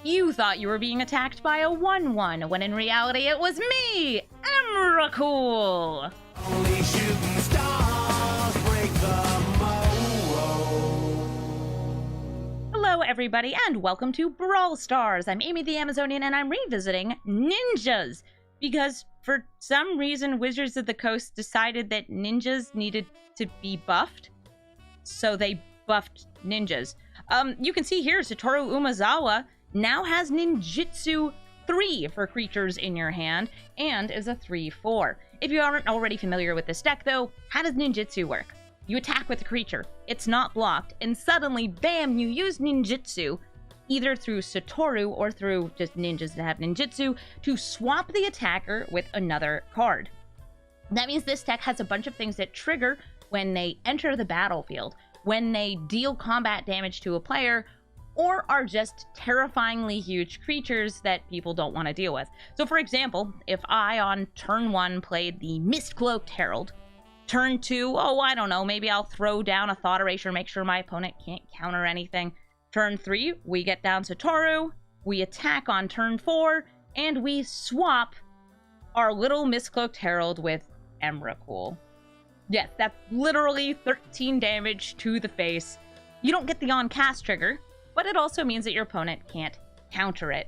You thought you were being attacked by a 1/1, when in reality it was me, Emrakul! Only shooting stars break the mold. Hello everybody, and welcome to Brawl Stars. I'm Amy the Amazonian, and I'm revisiting ninjas. Because for some reason, Wizards of the Coast decided that ninjas needed to be buffed. So they buffed ninjas. You can see here, A-Satoru Umezawa now has Ninjitsu 3 for creatures in your hand, and is a 3/4. If you aren't already familiar with this deck, though, how does Ninjitsu work? You attack with a creature, it's not blocked, and suddenly, bam, you use Ninjitsu, either through Satoru or through just ninjas that have Ninjitsu, to swap the attacker with another card. That means this deck has a bunch of things that trigger when they enter the battlefield, when they deal combat damage to a player, or are just terrifyingly huge creatures that people don't want to deal with. So for example, if I on turn 1 played the Mist-Cloaked Herald, turn 2, oh I don't know, maybe I'll throw down a Thought Erasure, make sure my opponent can't counter anything. Turn 3, we get down Satoru, we attack on turn 4, and we swap our little Mist-Cloaked Herald with Emrakul. Yes, that's literally 13 damage to the face. You don't get the on-cast trigger, but it also means that your opponent can't counter it.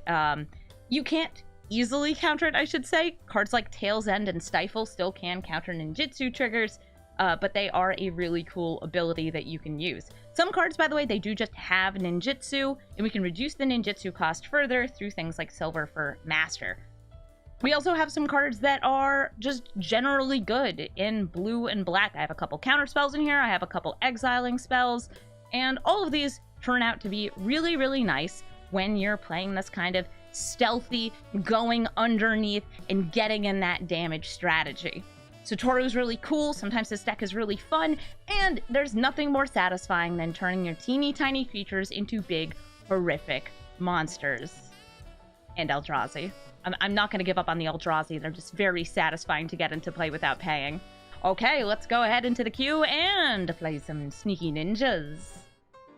You can't easily counter it, I should say. Cards like Tail's End and Stifle still can counter ninjitsu triggers, but they are a really cool ability that you can use. Some cards, by the way, they do just have ninjitsu, and we can reduce the ninjitsu cost further through things like Silver for Master. We also have some cards that are just generally good in blue and black. I have a couple counter spells in here, I have a couple exiling spells, and all of these turn out to be really, really nice when you're playing this kind of stealthy, going underneath, and getting in that damage strategy. Satoru's really cool, sometimes this deck is really fun, and there's nothing more satisfying than turning your teeny tiny creatures into big, horrific monsters. And Eldrazi. I'm not going to give up on the Eldrazi, they're just very satisfying to get into play without paying. Okay, let's go ahead into the queue and play some sneaky ninjas.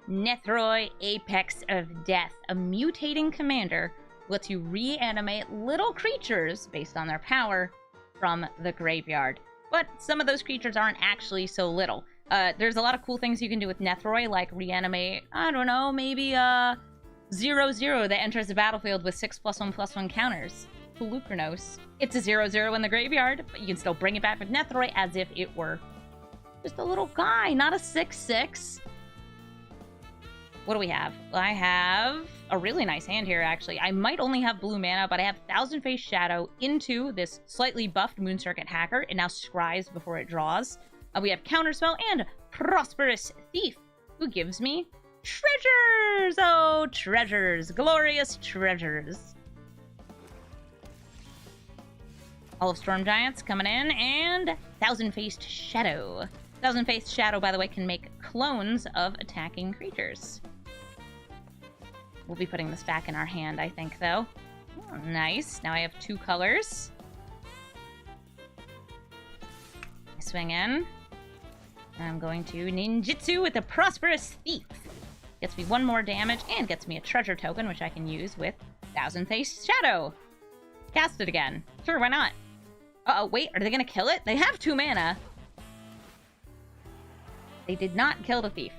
Nethroi, Apex of Death, a mutating commander, lets you reanimate little creatures based on their power from the graveyard. But some of those creatures aren't actually so little. There's a lot of cool things you can do with Nethroi, like reanimate, I don't know, maybe 0/0 that enters the battlefield with 6+1/+1 counters. Polukranos. It's a 0/0 in the graveyard, but you can still bring it back with Nethroi as if it were just a little guy, not a 6/6. What do we have? I have a really nice hand here, actually. I might only have blue mana, but I have Thousand Face Shadow into this slightly buffed Moonsnare Hacker. It now scries before it draws. We have Counterspell and Prosperous Thief, who gives me treasures! Oh, treasures. Glorious treasures. All of Storm Giants coming in, and Thousand-Faced Shadow. Thousand-Faced Shadow, by the way, can make clones of attacking creatures. We'll be putting this back in our hand, I think, though. Oh, nice. Now I have 2 colors. I swing in. And I'm going to Ninjitsu with a Prosperous Thief. Gets me 1 more damage and gets me a treasure token, which I can use with Thousand-Faced Shadow. Cast it again. Sure, why not? Uh-oh, wait, are they gonna kill it? They have 2 mana. They did not kill the thief.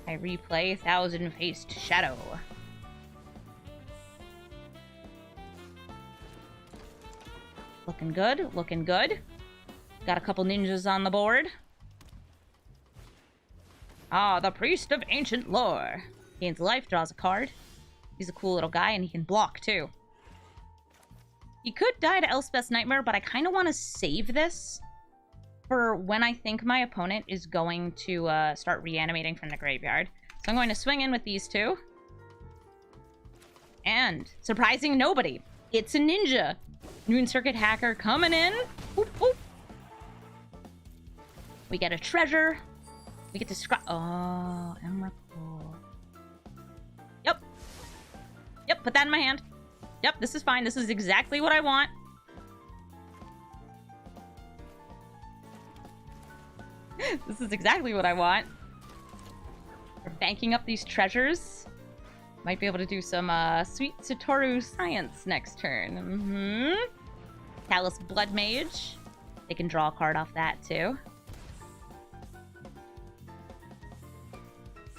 I replay Thousand-Faced Shadow. Looking good, looking good. Got a couple ninjas on the board. Ah, the Priest of Ancient Lore. Gains life, draws a card. He's a cool little guy, and he can block, too. He could die to Elspeth's Nightmare, but I kind of want to save this for when I think my opponent is going to start reanimating from the graveyard. So I'm going to swing in with these 2. And, surprising nobody, it's a ninja. Moonsnare Hacker coming in. Boop, boop. We get a treasure. We get to scry. Oh, Emrakul. Yep. Yep, put that in my hand. Yep, this is fine. This is exactly what I want. This is exactly what I want. We're banking up these treasures. Might be able to do some sweet Satoru science next turn. Callous Blood Mage. They can draw a card off that too.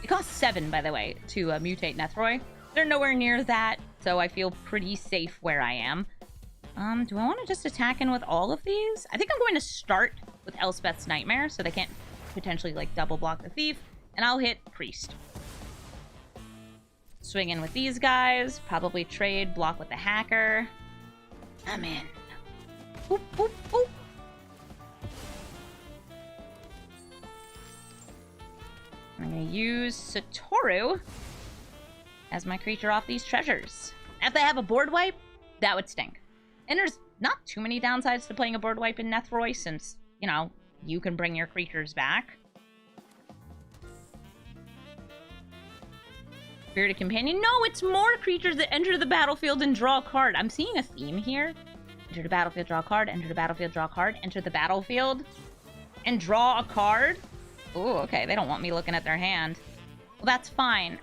It costs 7, by the way, to mutate Nethroy. They're nowhere near that, so I feel pretty safe where I am. Do I want to just attack in with all of these? I think I'm going to start with Elspeth's Nightmare, so they can't potentially, like, double block the Thief. And I'll hit Priest. Swing in with these guys. Probably trade, block with the Hacker. I'm in. Boop, boop, boop. I'm going to use Satoru as my creature off these treasures. If they have a board wipe, that would stink. And there's not too many downsides to playing a board wipe in Nethroy, since, you know, you can bring your creatures back. Spirited Companion? No, it's more creatures that enter the battlefield and draw a card. I'm seeing a theme here. Enter the battlefield, draw a card. Enter the battlefield, draw a card. Enter the battlefield and draw a card. Ooh, okay. They don't want me looking at their hand. Well, that's fine.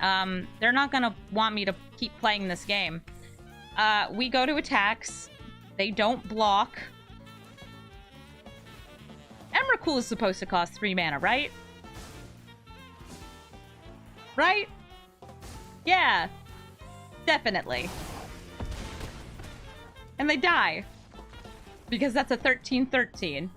They're not gonna want me to keep playing this game. We go to attacks. They don't block. Emrakul is supposed to cost 3 mana, right? Right? Yeah. Definitely. And they die. Because that's a 13/13.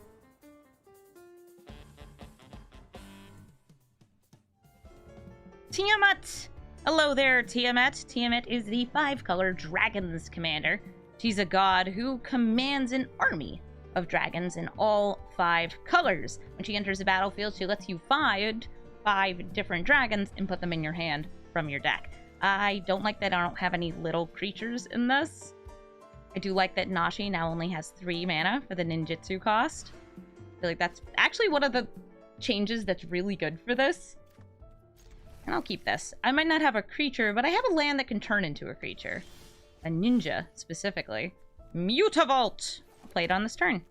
Tiamat! Hello there, Tiamat. Tiamat is the 5-color Dragons commander. She's a god who commands an army of dragons in all 5 colors. When she enters the battlefield, she lets you find 5 different dragons and put them in your hand from your deck. I don't like that I don't have any little creatures in this. I do like that Nashi now only has 3 mana for the ninjitsu cost. I feel like that's actually one of the changes that's really good for this. And I'll keep this. I might not have a creature, but I have a land that can turn into a creature. A ninja, specifically. Mutavault! I'll play it on this turn.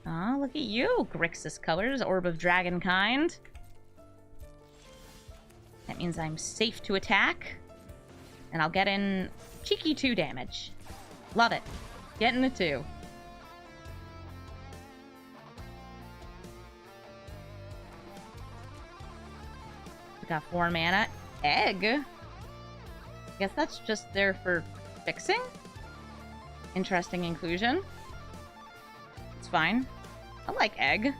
Oh, look at you, Grixis colors, Orb of Dragonkind. That means I'm safe to attack. And I'll get in cheeky 2 damage. Love it. Getting the 2. We got 4 mana. Egg? I guess that's just there for fixing? Interesting inclusion. It's fine. I like Egg.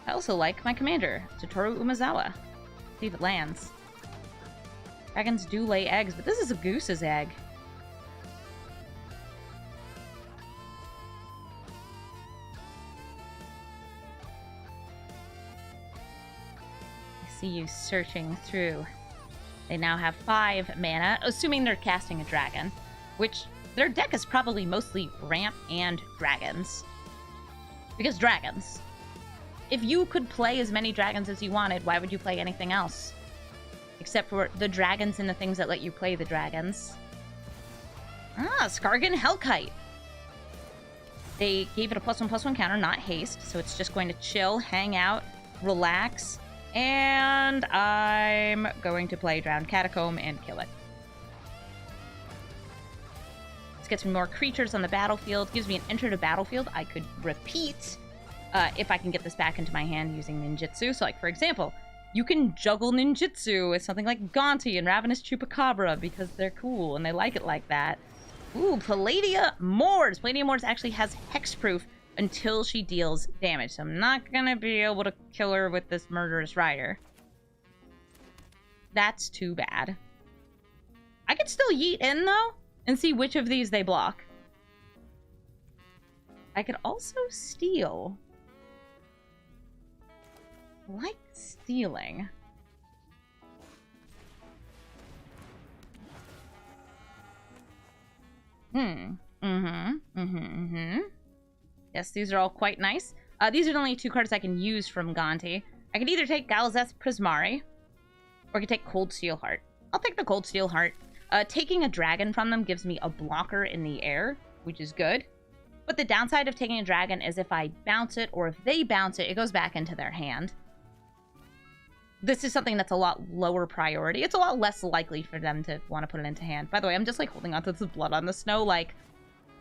I also like my commander, A-Satoru Umezawa. See if it lands. Dragons do lay eggs, but this is a goose's egg. I see you searching through. They now have 5 mana, assuming they're casting a dragon, which their deck is probably mostly ramp and dragons. Because dragons. If you could play as many dragons as you wanted, why would you play anything else? Except for the dragons and the things that let you play the dragons. Ah, Skargan Hellkite. They gave it a +1/+1 counter, not haste, so it's just going to chill, hang out, relax, and I'm going to play Drowned Catacomb and kill it. This gets me more creatures on the battlefield, gives me an enter to battlefield I could repeat if I can get this back into my hand using ninjitsu. So, like, for example, you can juggle ninjitsu with something like Gonti and Ravenous Chupacabra because they're cool and they like it like that. Ooh, Palladia Moors! Palladia Moors actually has hexproof until she deals damage, so I'm not gonna be able to kill her with this Murderous Rider. That's too bad. I could still yeet in, though, and see which of these they block. I could also steal. I like stealing. Yes, these are all quite nice. These are the only 2 cards I can use from Gonti. I could either take Galazeth Prismari, or I could take Cold Steel Heart. I'll take the Cold Steel Heart. Taking a dragon from them gives me a blocker in the air, which is good. But the downside of taking a dragon is if I bounce it, or if they bounce it, it goes back into their hand. This is something that's a lot lower priority. It's a lot less likely for them to want to put it into hand. By the way, I'm just like holding onto this blood on the snow. Like,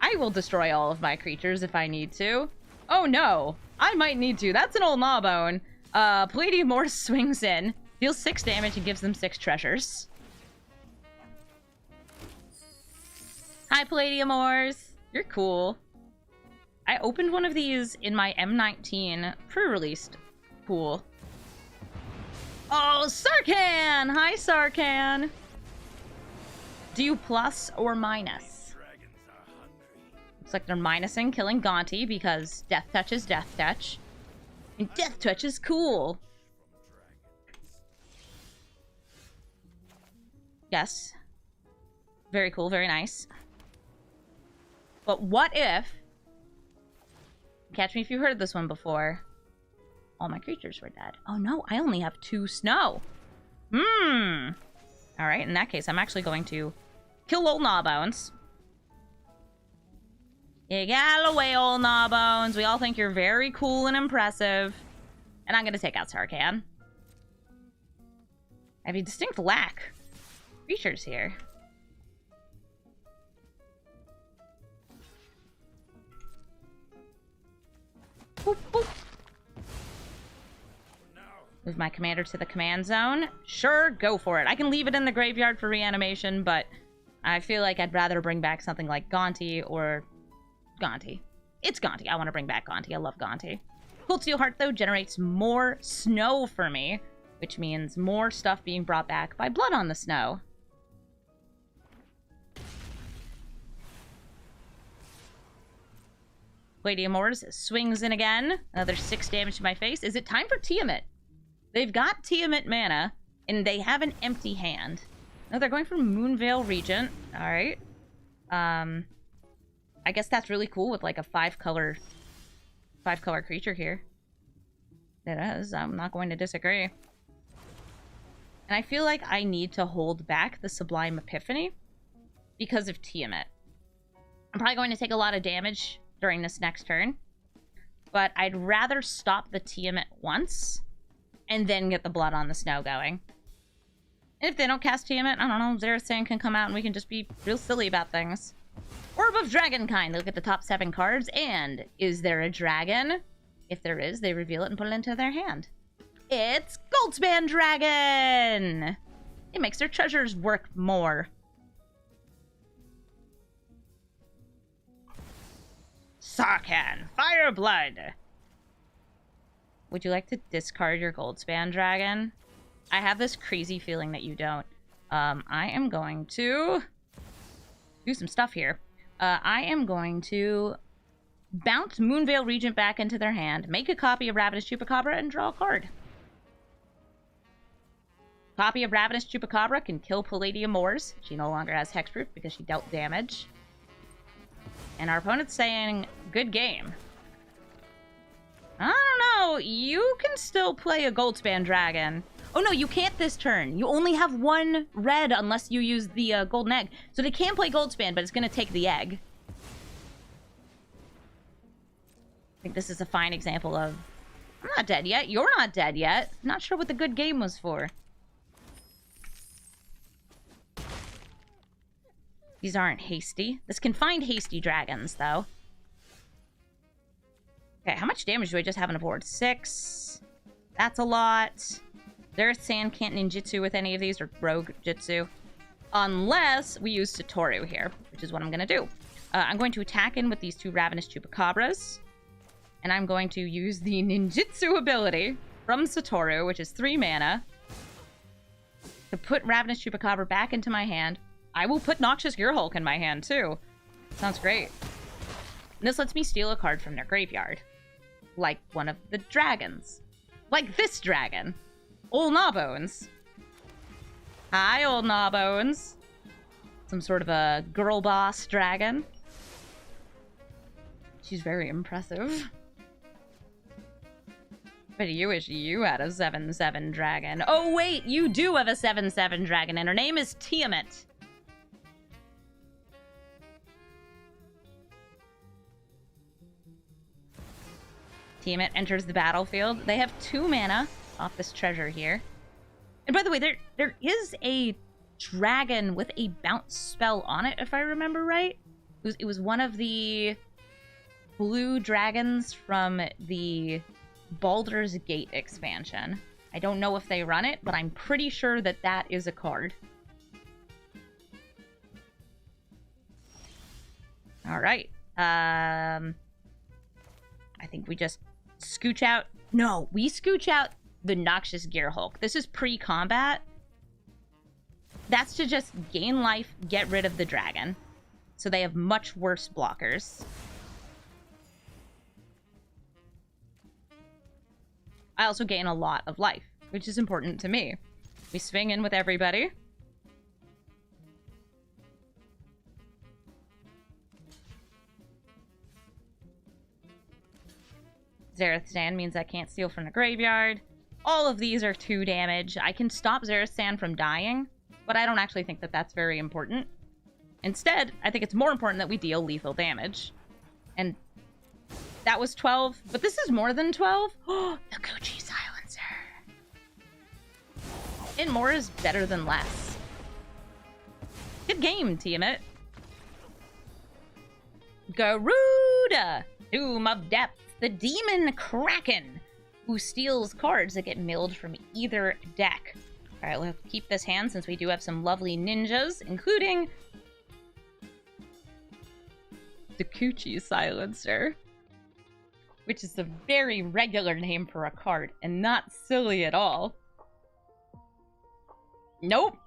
I will destroy all of my creatures if I need to. Oh no, I might need to. That's an old gnawbone. Palladium Morse swings in, deals 6 damage, and gives them 6 treasures. Hi, Palladium Morse. You're cool. I opened one of these in my M19 pre-released pool. Oh, Sarkhan! Hi, Sarkhan! Do you plus or minus? Looks like they're minusing killing Gonti because Death Touch is Death Touch. And Death Touch is cool. Yes. Very cool, very nice. But what if... Catch me if you heard this one before. All my creatures were dead. Oh no, I only have 2 snow. Alright, in that case, I'm actually going to kill old Gnawbones. Get out of the way, old Gnawbones. We all think you're very cool and impressive. And I'm going to take out Sarkhan. I have a distinct lack of creatures here. Boop, boop. Move my commander to the command zone. Sure, go for it. I can leave it in the graveyard for reanimation, but I feel like I'd rather bring back something like Gonti or... Gonti. It's Gonti. I want to bring back Gonti. I love Gonti. Cold Steel Heart, though, generates more snow for me, which means more stuff being brought back by blood on the snow. Palladium Ores swings in again. Another 6 damage to my face. Is it time for Tiamat? They've got Tiamat mana, and they have an empty hand. No, they're going for Moonveil Regent. Alright. I guess that's really cool with like a 5-color creature here. It is. I'm not going to disagree. And I feel like I need to hold back the Sublime Epiphany because of Tiamat. I'm probably going to take a lot of damage during this next turn, but I'd rather stop the Tiamat once and then get the blood on the snow going. And if they don't cast Tiamat, I don't know, Xerathane can come out and we can just be real silly about things. Orb of Dragonkind. Look at the top 7 cards, and is there a dragon? If there is, they reveal it and put it into their hand. It's Goldspan Dragon! It makes their treasures work more. Sarkhan, Fireblood! Would you like to discard your Goldspan Dragon? I have this crazy feeling that you don't. I am going to do some stuff here. I am going to bounce Moonveil Regent back into their hand, make a copy of Ravenous Chupacabra, and draw a card. Copy of Ravenous Chupacabra can kill Palladium Ores. She no longer has hexproof because she dealt damage. And our opponent's saying, good game. I don't know, you can still play a Goldspan Dragon. Oh no, you can't this turn. You only have 1 red unless you use the golden egg. So they can play Goldspan, but it's going to take the egg. I think this is a fine example of, I'm not dead yet, you're not dead yet. Not sure what the good game was for. These aren't hasty. This can find hasty dragons, though. Okay, how much damage do I just have on the board? 6. That's a lot. Xerathane can't ninjitsu with any of these, or rogue jitsu. Unless we use Satoru here, which is what I'm going to do. I'm going to attack in with these 2 Ravenous Chupacabras. And I'm going to use the ninjitsu ability from Satoru, which is 3 mana, to put Ravenous Chupacabra back into my hand. I will put Noxious Gearhulk in my hand, too. Sounds great. And this lets me steal a card from their graveyard. Like one of the dragons. Like this dragon. Old Gnawbones. Hi, Old Gnawbones. Some sort of a girl boss dragon. She's very impressive. But you wish you had a 7/7 dragon. Oh wait, you do have a 7/7 dragon, and her name is Tiamat. Tiamat enters the battlefield. They have 2 mana off this treasure here. And by the way, there is a dragon with a bounce spell on it, if I remember right. It was one of the blue dragons from the Baldur's Gate expansion. I don't know if they run it, but I'm pretty sure that that is a card. All right. I think we just scooch out. No, we scooch out the Noxious Gear Hulk. This is pre-combat. That's to just gain life, get rid of the dragon. So they have much worse blockers. I also gain a lot of life, which is important to me. We swing in with everybody. Zarethstan means I can't steal from the graveyard. All of these are 2 damage. I can stop Zarethstan from dying, but I don't actually think that that's very important. Instead, I think it's more important that we deal lethal damage. And that was 12, but this is more than 12. Oh, the Dokuchi Silencer. And more is better than less. Good game, Tiamat. Garuda, Tomb of Depth, the Demon Kraken, who steals cards that get milled from either deck. All right, we'll keep this hand since we do have some lovely ninjas, including the Dokuchi Silencer, which is a very regular name for a card and not silly at all. Nope.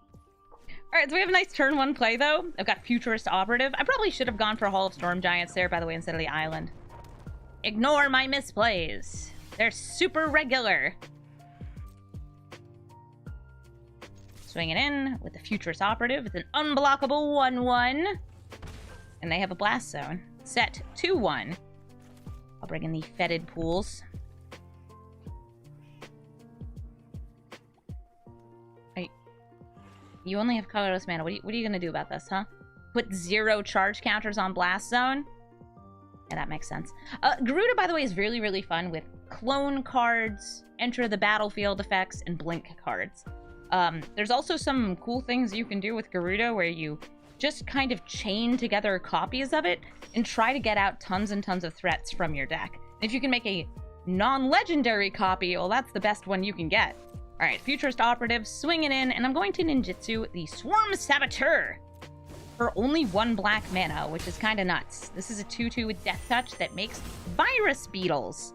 All right, so we have a nice turn 1 play, though. I've got Futurist Operative. I probably should have gone for Hall of Storm Giants there, by the way, instead of the island. Ignore my misplays. They're super regular. Swinging in with the Futurist Operative. It's an unblockable 1/1. And they have a Blast Zone. Set 2/1. I'll bring in the Fetid Pools. You only have colorless mana. What are you going to do about this, huh? Put 0 charge counters on Blast Zone? Yeah, that makes sense. Garuda, by the way, is really, really fun with clone cards, enter the battlefield effects, and blink cards. There's also some cool things you can do with Garuda where you just kind of chain together copies of it and try to get out tons and tons of threats from your deck. If you can make a non-legendary copy, well, that's the best one you can get. All right, Futurist Operative, swinging in, and I'm going to ninjitsu the Swarm Saboteur for only 1 black mana, which is kind of nuts. This is a 2/2 with Death Touch that makes Virus Beetles.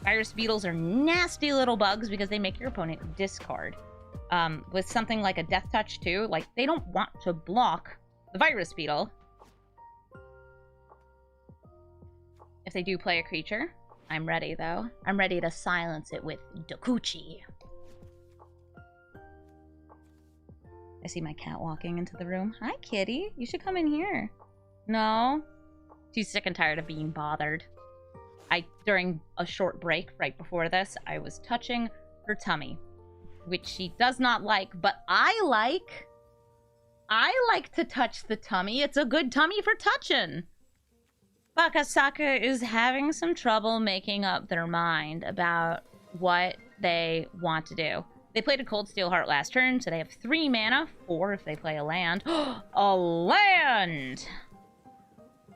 Virus Beetles are nasty little bugs because they make your opponent discard. With something like a Death Touch too, like, they don't want to block the Virus Beetle. If they do play a creature, I'm ready, though. I'm ready to silence it with Dokuchi. I see my cat walking into the room. Hi, kitty. You should come in here. No? She's sick and tired of being bothered. During a short break right before this, I was touching her tummy, which she does not like, but I like. I like to touch the tummy. It's a good tummy for touching. Bakasaka is having some trouble making up their mind about what they want to do. They played a Cold Steel Heart last turn, so they have 3 mana, 4 if they play a land. A land!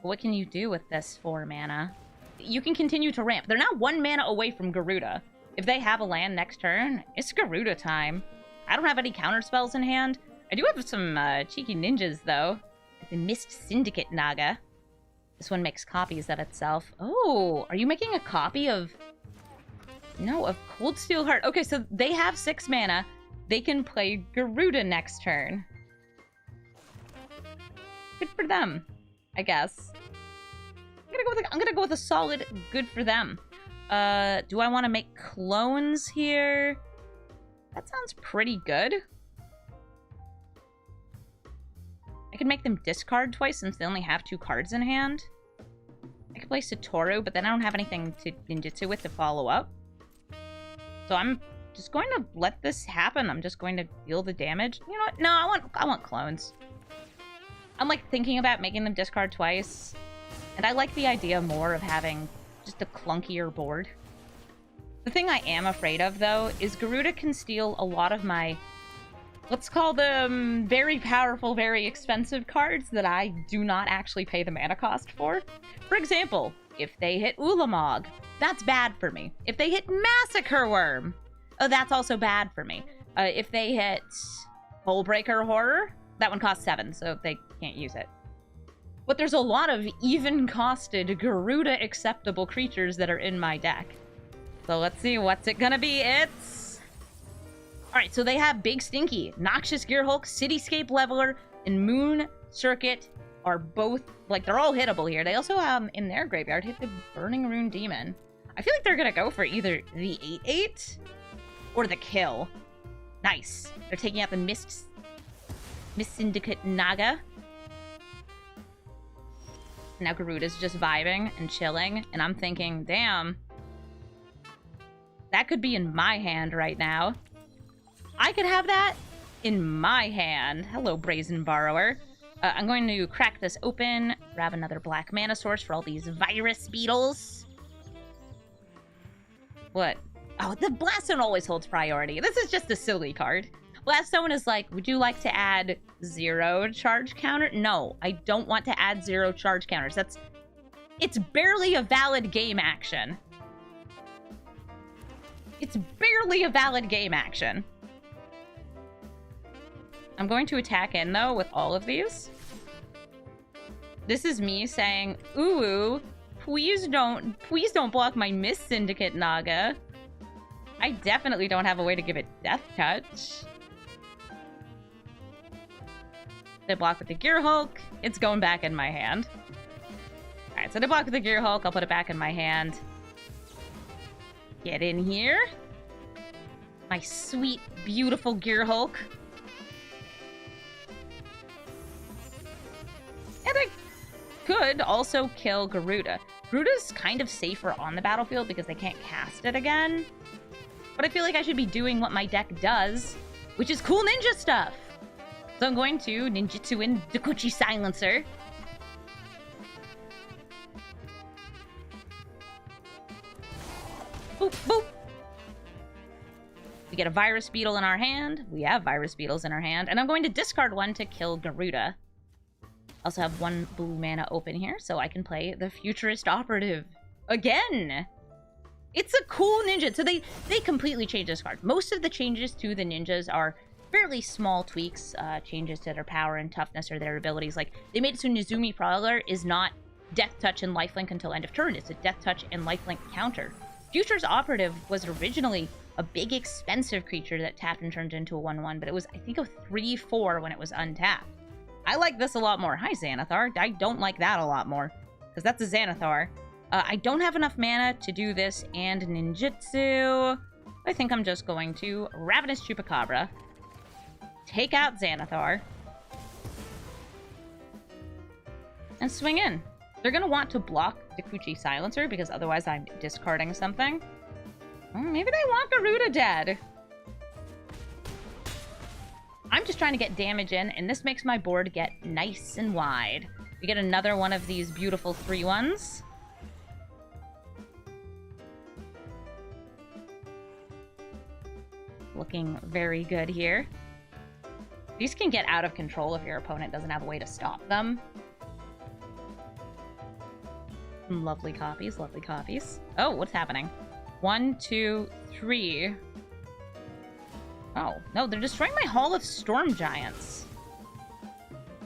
What can you do with this 4 mana? You can continue to ramp. They're now 1 mana away from Garuda. If they have a land next turn, it's Garuda time. I don't have any counter spells in hand. I do have some cheeky ninjas, though. The Mist-Syndicate Naga. This one makes copies of itself. Oh, are you making a copy of... No, of Cold Steel Heart. Okay, so they have 6 mana. They can play Garuda next turn. Good for them, I guess. I'm gonna go with a solid good for them. Do I want to make clones here? That sounds pretty good. I could make them discard twice since they only have 2 cards in hand. I could play Satoru, but then I don't have anything to ninjitsu with to follow up. So I'm just going to let this happen. I'm just going to deal the damage. You know what? No, I want clones. I'm like thinking about making them discard twice. And I like the idea more of having just a clunkier board. The thing I am afraid of, though, is Garuda can steal a lot of my, let's call them very powerful, very expensive cards that I do not actually pay the mana cost for. For example, if they hit Ulamog, that's bad for me. If they hit Massacre Worm, oh, that's also bad for me. If they hit Hullbreaker Horror, that one costs 7, so they can't use it. But there's a lot of even-costed, Garuda-acceptable creatures that are in my deck. So let's see, what's it gonna be? It's... Alright, so they have Big Stinky, Noxious Gearhulk, Cityscape Leveler, and Moon Circuit are both, like, they're all hittable here. They also, in their graveyard, hit the Burning Rune Demon. I feel like they're gonna go for either the 8/8 or the kill. Nice. They're taking out the Mist-Syndicate Naga. Now Garuda's just vibing and chilling, and I'm thinking, damn, that could be in my hand right now. I could have that in my hand. Hello, Brazen Borrower. I'm going to crack this open, grab another black mana source for all these virus beetles. What? Oh, the Blast Zone always holds priority. This is just a silly card. Blast Zone is like, would you like to add 0 charge counter? No, I don't want to add 0 charge counters. It's barely a valid game action. It's barely a valid game action. I'm going to attack in, though, with all of these. This is me saying, ooh, please don't block my Mist-Syndicate Naga. I definitely don't have a way to give it Death Touch. They block with the Gearhulk. It's going back in my hand. Alright, so they block with the Gearhulk. I'll put it back in my hand. Get in here. My sweet, beautiful Gearhulk. And I could also kill Garuda. Garuda's kind of safer on the battlefield because they can't cast it again. But I feel like I should be doing what my deck does, which is cool ninja stuff. So I'm going to Ninjitsu in A-Dokuchi Silencer. Boop, boop. We get a Virus Beetle in our hand. We have Virus Beetles in our hand. And I'm going to discard one to kill Garuda. Also have 1 blue mana open here, so I can play the Futurist Operative again. It's a cool ninja. So they completely changed this card. Most of the changes to the ninjas are fairly small tweaks, changes to their power and toughness or their abilities. Like, they made it so A-Nezumi Prowler is not Death Touch and Lifelink until end of turn. It's a Death Touch and Lifelink counter. Future's Operative was originally a big, expensive creature that tapped and turned into a 1/1, but it was, I think, a 3/4 when it was untapped. I like this a lot more. Hi, Xanathar. I don't like that a lot more, because that's a Xanathar. I don't have enough mana to do this and Ninjitsu. I think I'm just going to Ravenous Chupacabra, take out Xanathar, and swing in. They're going to want to block A-Dokuchi Silencer, because otherwise I'm discarding something. Maybe they want Garuda dead. I'm just trying to get damage in, and this makes my board get nice and wide. We get another one of these beautiful 3/1s. Looking very good here. These can get out of control if your opponent doesn't have a way to stop them. Lovely copies, lovely copies. Oh, what's happening? 1, 2, 3. Oh, no, they're destroying my Hall of Storm Giants.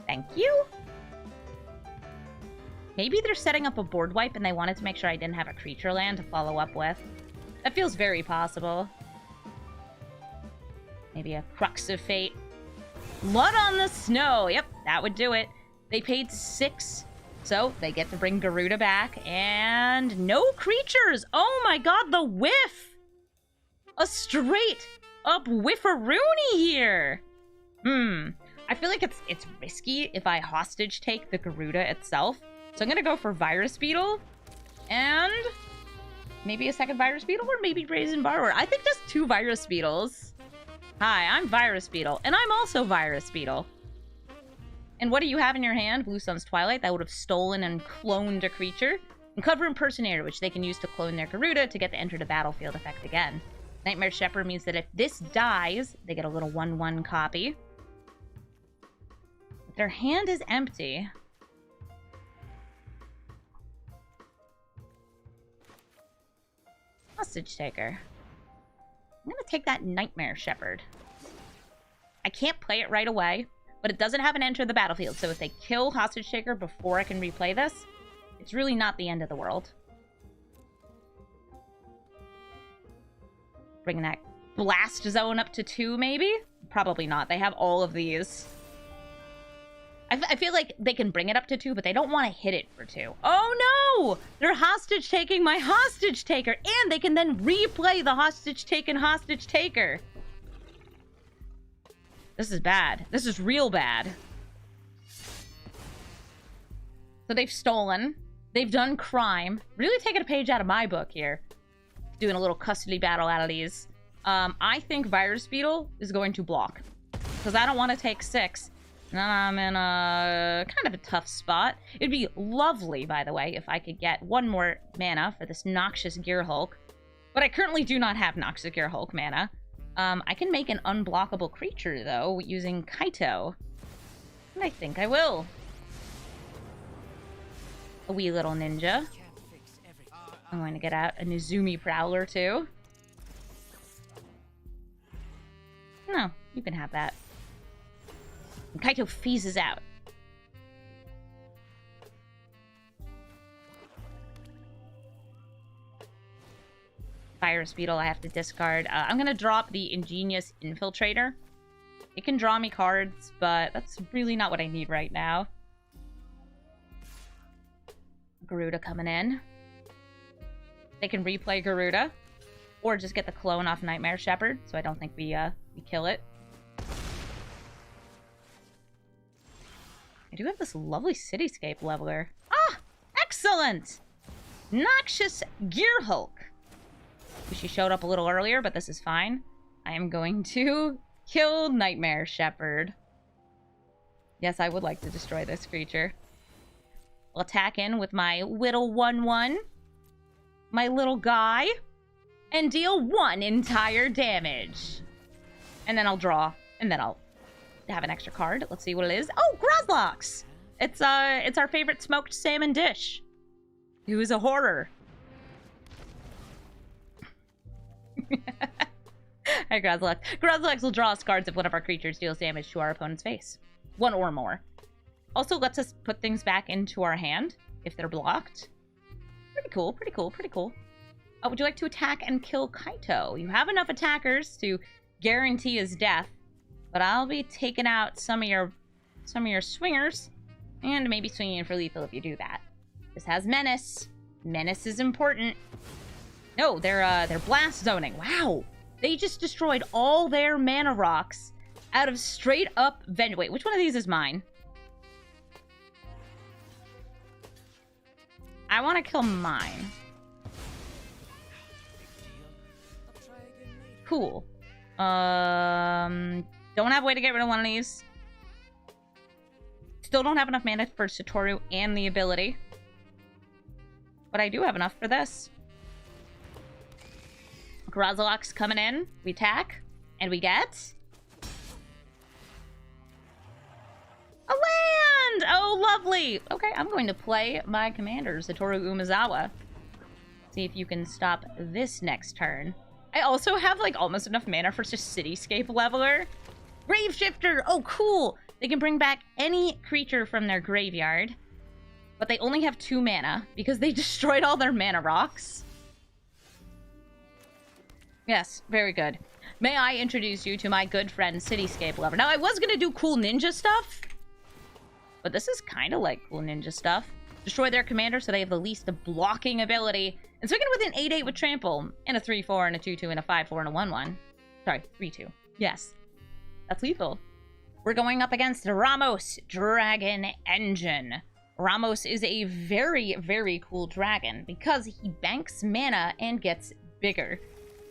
Thank you. Maybe they're setting up a board wipe and they wanted to make sure I didn't have a creature land to follow up with. That feels very possible. Maybe a Crux of Fate. Blood on the Snow. Yep, that would do it. They paid 6, so they get to bring Garuda back. And no creatures. Oh my god, the whiff. A straight up whiffaroonie here. I feel like it's risky if I hostage take the Garuda itself. So I'm gonna go for Virus Beetle. And maybe a second Virus Beetle, or maybe Brazen Borrower. I think just 2 Virus Beetles. Hi, I'm Virus Beetle, and I'm also Virus Beetle. And what do you have in your hand? Blue Sun's Twilight. That would have stolen and cloned a creature. And Cover Impersonator, which they can use to clone their Garuda to get the enter the battlefield effect again. Nightmare Shepherd means that if this dies, they get a little 1/1 copy. If their hand is empty... Hostage Taker. I'm gonna take that Nightmare Shepherd. I can't play it right away, but it doesn't have an enter the battlefield, so if they kill Hostage Taker before I can replay this, it's really not the end of the world. Bring that Blast Zone up to 2, maybe? Probably not. They have all of these. I feel like they can bring it up to 2, but they don't want to hit it for 2. Oh no! They're hostage taking my Hostage Taker, and they can then replay the hostage taken Hostage Taker. This is bad. This is real bad. So they've stolen. They've done crime. Really taking a page out of my book here. Doing a little custody battle out of these. I think Virus Beetle is going to block. Because I don't want to take 6. And I'm in a kind of a tough spot. It'd be lovely, by the way, if I could get 1 more mana for this Noxious Gear Hulk. But I currently do not have Noxious Gear Hulk mana. I can make an unblockable creature, though, using Kaito. And I think I will. A wee little ninja. I'm going to get out a A-Nezumi Prowler, too. No, you can have that. And Kaito phases out. Virus Beetle I have to discard. I'm going to drop the Ingenious Infiltrator. It can draw me cards, but that's really not what I need right now. Garuda coming in. They can replay Garuda. Or just get the clone off Nightmare Shepherd, so I don't think we kill it. I do have this lovely Cityscape leveler. Ah! Excellent! Noxious Gear Hulk. She showed up a little earlier, but this is fine. I am going to kill Nightmare Shepherd. Yes, I would like to destroy this creature. I'll attack in with my little 1/1. My little guy. And deal 1 entire damage. And then I'll draw. And then I'll have an extra card. Let's see what it is. Oh, Grozlox! It's our favorite smoked salmon dish. Who is a horror. Hi, Grozlox. Grozlox will draw us cards if one of our creatures deals damage to our opponent's face. 1 or more. Also lets us put things back into our hand if they're blocked. Pretty cool, pretty cool, pretty cool. Would you like to attack and kill Kaito? You have enough attackers to guarantee his death, but I'll be taking out some of your swingers, and maybe swinging in for lethal if you do that. This has Menace. Menace is important. No, they're blast zoning. Wow, they just destroyed all their mana rocks out of straight up Venge. Wait, which one of these is mine? I want to kill mine. Cool. Don't have a way to get rid of one of these. Still don't have enough mana for Satoru and the ability. But I do have enough for this. Grozlox coming in. We attack. And we get... a land! Oh, lovely! Okay, I'm going to play my commander, Satoru Umezawa. See if you can stop this next turn. I also have, like, almost enough mana for just Cityscape Leveler. Grave Shifter! Oh, cool! They can bring back any creature from their graveyard. But they only have 2 mana, because they destroyed all their mana rocks. Yes, very good. May I introduce you to my good friend, Cityscape Leveler. Now, I was gonna do cool ninja stuff, but this is kind of like cool ninja stuff. Destroy their commander so they have the least blocking ability. And swing it with an 8/8 with trample. And a 3/4 and a 2/2 and a 5/4 and a 1/1. Sorry, 3/2. Yes. That's lethal. We're going up against Ramos Dragon Engine. Ramos is a very, very cool dragon because he banks mana and gets bigger.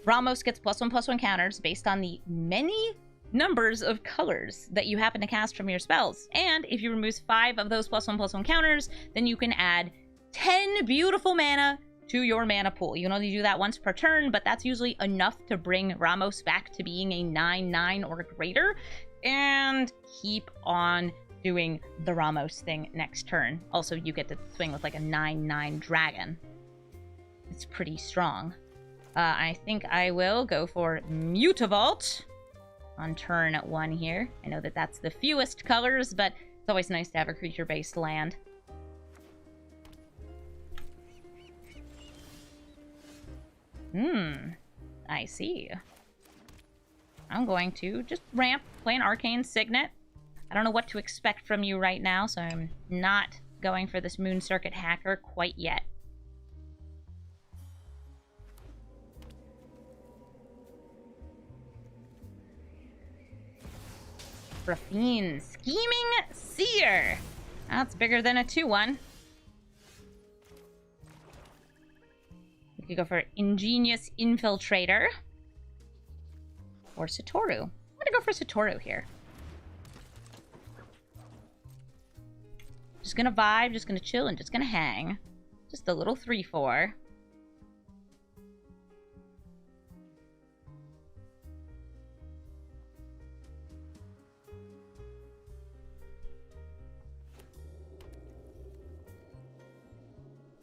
Ramos gets +1/+1 counters based on the many numbers of colors that you happen to cast from your spells. And if you remove 5 of those +1/+1 counters, then you can add 10 beautiful mana to your mana pool. You can only do that once per turn, but that's usually enough to bring Ramos back to being a 9/9 or greater, and keep on doing the Ramos thing next turn. Also, you get to swing with like a 9/9 dragon. It's pretty strong. I think I will go for Mutavault on turn 1 here. I know that that's the fewest colors, but it's always nice to have a creature-based land. I see. I'm going to just ramp, play an Arcane Signet. I don't know what to expect from you right now, so I'm not going for this Moon Circuit Hacker quite yet. Rafine, Scheming Seer. That's bigger than a 2/1. We could go for Ingenious Infiltrator. Or Satoru. I'm gonna go for Satoru here. Just gonna vibe, just gonna chill, and just gonna hang. Just a little 3/4.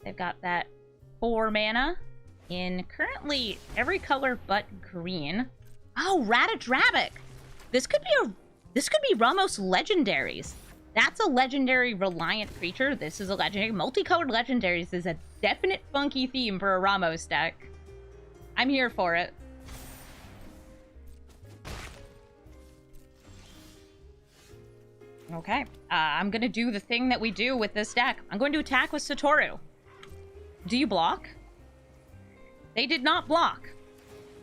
They've got that 4 mana in currently every color but green. Oh, Ratadrabic! This could be Ramos Legendaries. That's a legendary reliant creature. This is a legendary. Multicolored legendaries is a definite funky theme for a Ramos deck. I'm here for it. Okay. I'm gonna do the thing that we do with this deck. I'm going to attack with Satoru. Do you block? They did not block.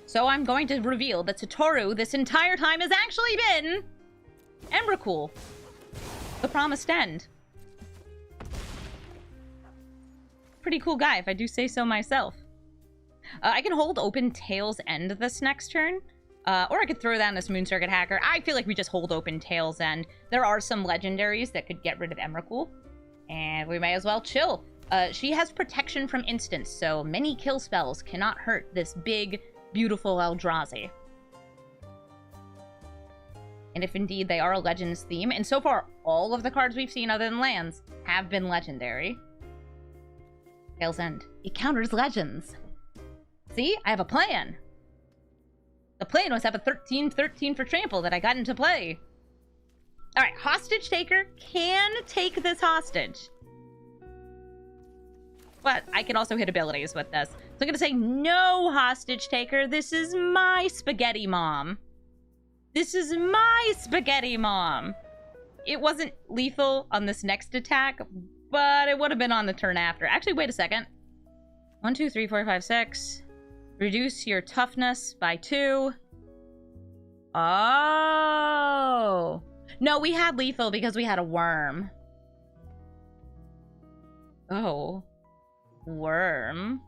So I'm going to reveal that Satoru this entire time has actually been Emrakul, the Promised End. Pretty cool guy, if I do say so myself. I can hold open Tail's End this next turn. Or I could throw down this Moon Circuit Hacker. I feel like we just hold open Tail's End. There are some legendaries that could get rid of Emrakul. And we may as well chill. She has protection from instants, so many kill spells cannot hurt this big, beautiful Eldrazi. And if indeed they are a Legends theme, and so far all of the cards we've seen other than lands have been legendary. Tail's End. It counters Legends. See? I have a plan. The plan was to have a 13/13 for trample that I got into play. Alright, Hostage Taker can take this hostage. But I can also hit abilities with this. So I'm going to say, no, Hostage Taker. This is my Spaghetti Mom. This is my Spaghetti Mom. It wasn't lethal on this next attack, but it would have been on the turn after. Actually, wait a second. 1, 2, 3, 4, 5, 6. Reduce your toughness by 2. Oh. No, we had lethal because we had a worm. Oh. Worm.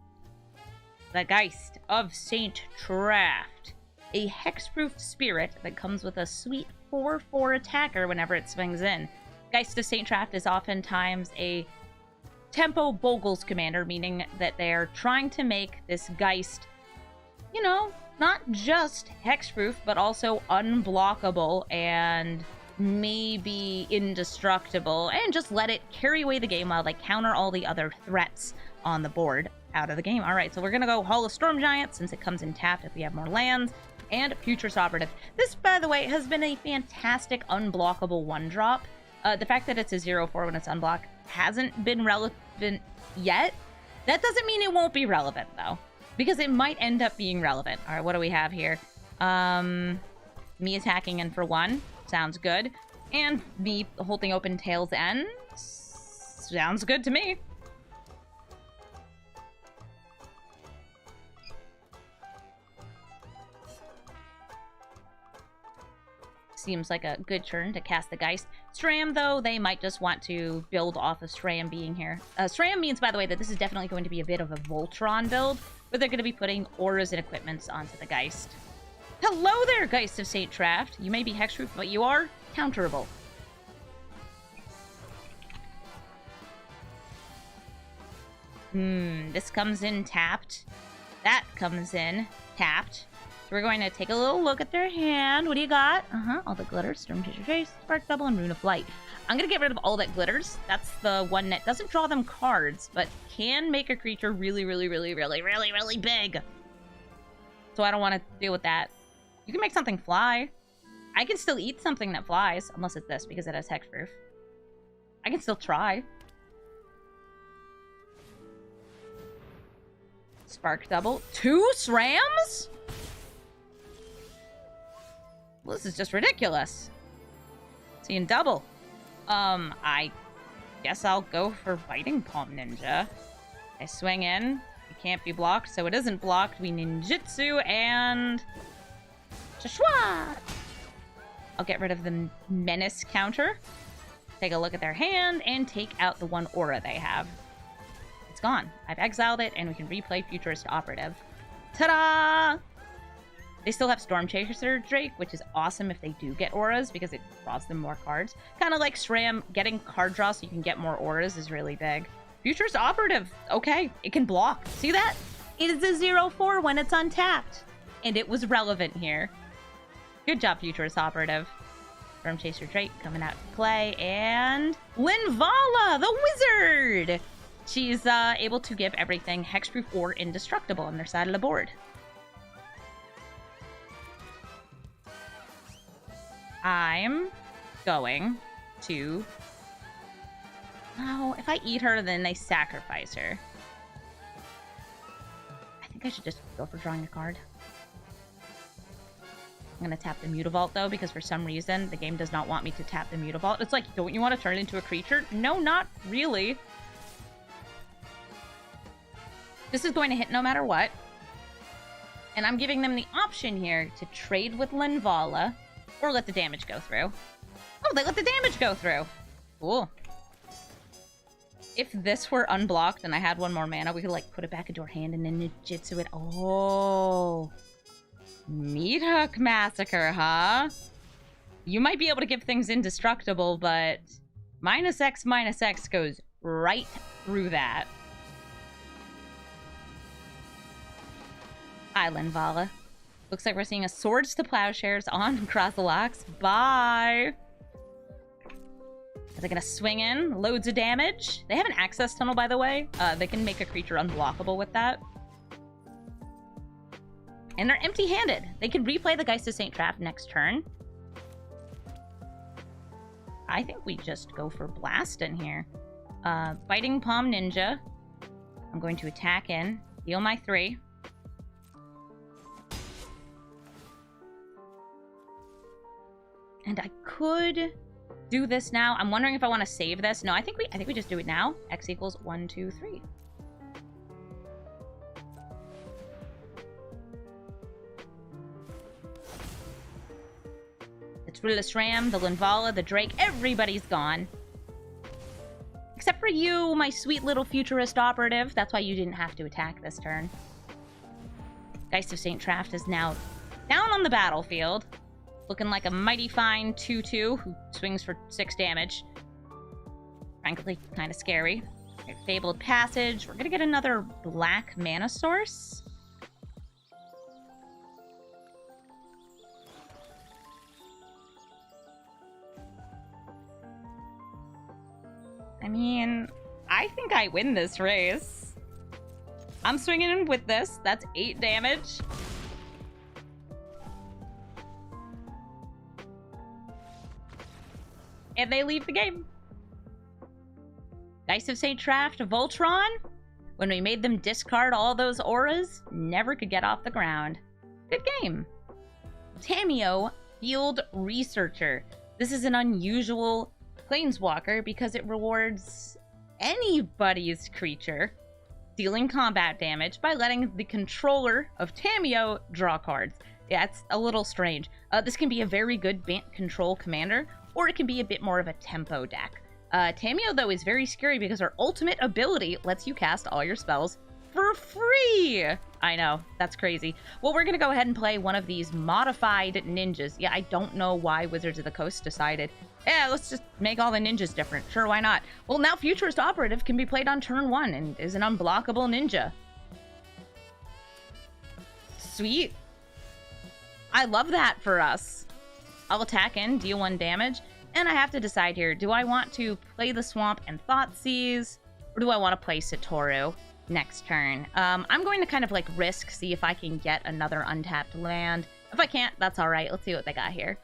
The Geist of Saint Traft. A hexproof spirit that comes with a sweet 4/4 attacker whenever it swings in. Geist of Saint Traft is oftentimes a tempo Bogles commander, meaning that they're trying to make this Geist, you know, not just hexproof, but also unblockable and maybe indestructible, and just let it carry away the game while they counter all the other threats on the board out of the game. All right, so we're gonna go Hall of Storm Giant since it comes in tapped if we have more lands, and Future Operative. This, by the way, has been a fantastic unblockable 1-drop. The fact that it's a 0/4 when it's unblocked hasn't been relevant yet. That doesn't mean it won't be relevant, though, because it might end up being relevant. All right, what do we have here? Me attacking in for 1. Sounds good. And me holding open Tail's End. Sounds good to me. Seems like a good turn to cast the Geist. SRAM, though, they might just want to build off of SRAM being here. SRAM means, by the way, that this is definitely going to be a bit of a Voltron build, where they're going to be putting auras and equipments onto the Geist. Hello there, Geist of Saint Traft. You may be hexproof, but you are counterable. This comes in tapped. That comes in tapped. So we're going to take a little look at their hand. What do you got? All the glitters, Storm Chaser Face, Spark Double, and Rune of Light. I'm going to get rid of all that glitters. That's the one that doesn't draw them cards, but can make a creature really, really, really, really, really, really big. So I don't want to deal with that. You can make something fly. I can still eat something that flies, unless it's this, because it has hexproof. I can still try. Spark Double. 2 SRAMs? Well, this is just ridiculous. Seeing double. I guess I'll go for Biting Palm Ninja. I swing in. It can't be blocked, so it isn't blocked. We ninjitsu and... Shashwa! I'll get rid of the Menace counter. Take a look at their hand and take out the one aura they have. It's gone. I've exiled it, and we can replay Futurist Operative. Ta-da! They still have Storm Chaser Drake, which is awesome if they do get auras, because it draws them more cards. Kind of like SRAM, getting card draw so you can get more auras is really big. Futurist Operative, okay, it can block. See that? It is a 0/4 when it's untapped. And it was relevant here. Good job, Futurist Operative. Storm Chaser Drake coming out to play, and... Linvala, the wizard! She's able to give everything hexproof or indestructible on their side of the board. I'm going to... Oh, if I eat her, then they sacrifice her. I think I should just go for drawing a card. I'm going to tap the Mutavault, though, because for some reason, the game does not want me to tap the Mutavault. It's like, don't you want to turn it into a creature? No, not really. This is going to hit no matter what. And I'm giving them the option here to trade with Linvala or let the damage go through. Oh, they let the damage go through. Cool. If this were unblocked and I had one more mana, we could, like, put it back into our hand and then ninjitsu it. Oh. Meat Hook Massacre, huh? You might be able to give things indestructible, but -X goes right through that. Hi, Linvala. Looks like we're seeing a Swords to Plowshares on Crossalocks. Bye! Are they gonna swing in? Loads of damage. They have an access tunnel, by the way. They can make a creature unblockable with that. And they're empty-handed. They can replay the Geist of St. Trapp next turn. I think we just go for Blast in here. Biting Palm Ninja. I'm going to attack in. Deal my 3. And I could do this now. I'm wondering if I want to save this. No, I think we just do it now. X equals 1, 2, 3. It's Rillis Ram, the Linvala, the Drake. Everybody's gone. Except for you, my sweet little Futurist Operative. That's why you didn't have to attack this turn. Geist of St. Trapp is now down on the battlefield. Looking like a mighty fine 2/2 who swings for 6 damage. Frankly, kind of scary. Okay, Fabled Passage. We're gonna get another black mana source. I mean, I think I win this race. I'm swinging in with this. That's 8 damage. And they leave the game. Geist of St. Trapp to Voltron. When we made them discard all those auras, never could get off the ground. Good game. Tamiyo, Field Researcher. This is an unusual Planeswalker because it rewards anybody's creature dealing combat damage by letting the controller of Tamiyo draw cards. Yeah, it's a little strange. This can be a very good Bant control commander, or it can be a bit more of a tempo deck. Tamiyo, though, is very scary because her ultimate ability lets you cast all your spells for free. I know, that's crazy. Well, we're gonna go ahead and play one of these modified ninjas. Yeah, I don't know why Wizards of the Coast decided, yeah, let's just make all the ninjas different. Sure, why not? Well, now Futurist Operative can be played on turn 1 and is an unblockable ninja. Sweet. I love that for us. I'll attack in, deal 1 damage, and I have to decide here, do I want to play the Swamp and Thoughtseize, or do I want to play Satoru next turn? I'm going to kind of like risk, see if I can get another untapped land. If I can't, that's all right. Let's see what they got here.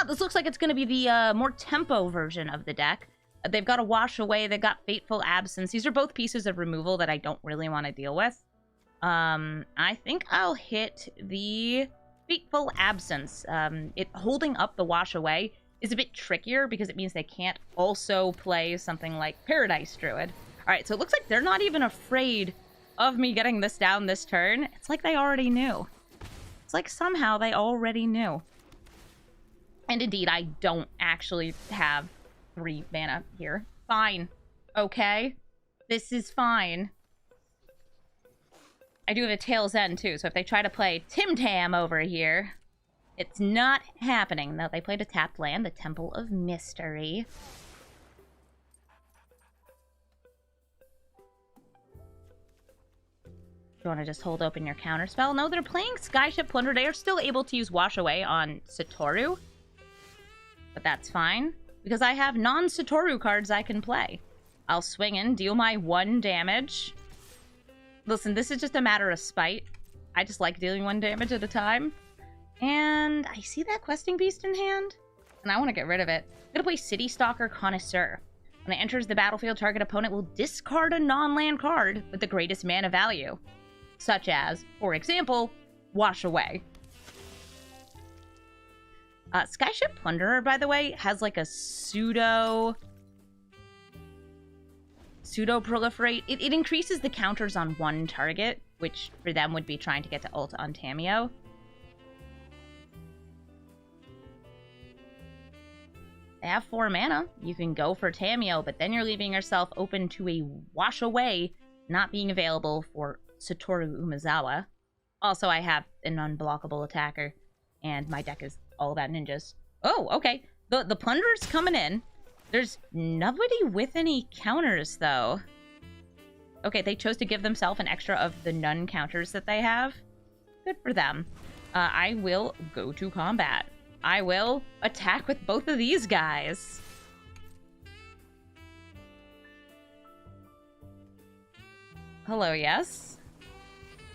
This looks like it's going to be the more tempo version of the deck. They've got a Wash Away, they've got Fateful Absence. These are both pieces of removal that I don't really want to deal with. I think I'll hit the Fateful Absence. It holding up the Wash Away is a bit trickier because it means they can't also play something like Paradise Druid. Alright, so it looks like they're not even afraid of me getting this down this turn. It's like they already knew. It's like somehow they already knew. And indeed, I don't actually have 3 mana here. Fine. Okay? This is fine. I do have a Tail's End, too, so if they try to play Tim Tam over here, it's not happening. No, they played a tapped land, the Temple of Mystery. You want to just hold open your counterspell? No, they're playing Skyship Plunder. They are still able to use Wash Away on Satoru. But that's fine, because I have non-Satoru cards I can play. I'll swing in, deal my 1 damage. Listen, this is just a matter of spite. I just like dealing 1 damage at a time. And I see that Questing Beast in hand, and I want to get rid of it. I'm going to play City Stalker Connoisseur. When it enters the battlefield, target opponent will discard a non-land card with the greatest mana value. Such as, for example, Wash Away. Skyship Plunderer, by the way, has like a pseudo-proliferate. It increases the counters on 1 target, which for them would be trying to get to ult on Tamiyo. They have 4 mana. You can go for Tamiyo, but then you're leaving yourself open to a Wash Away not being available for Satoru Umezawa. Also, I have an unblockable attacker, and my deck is all about ninjas. Oh, okay. The Plunderer's coming in. There's nobody with any counters, though. Okay, they chose to give themselves an extra of the none counters that they have. Good for them. I will go to combat. I will attack with both of these guys. Hello, yes?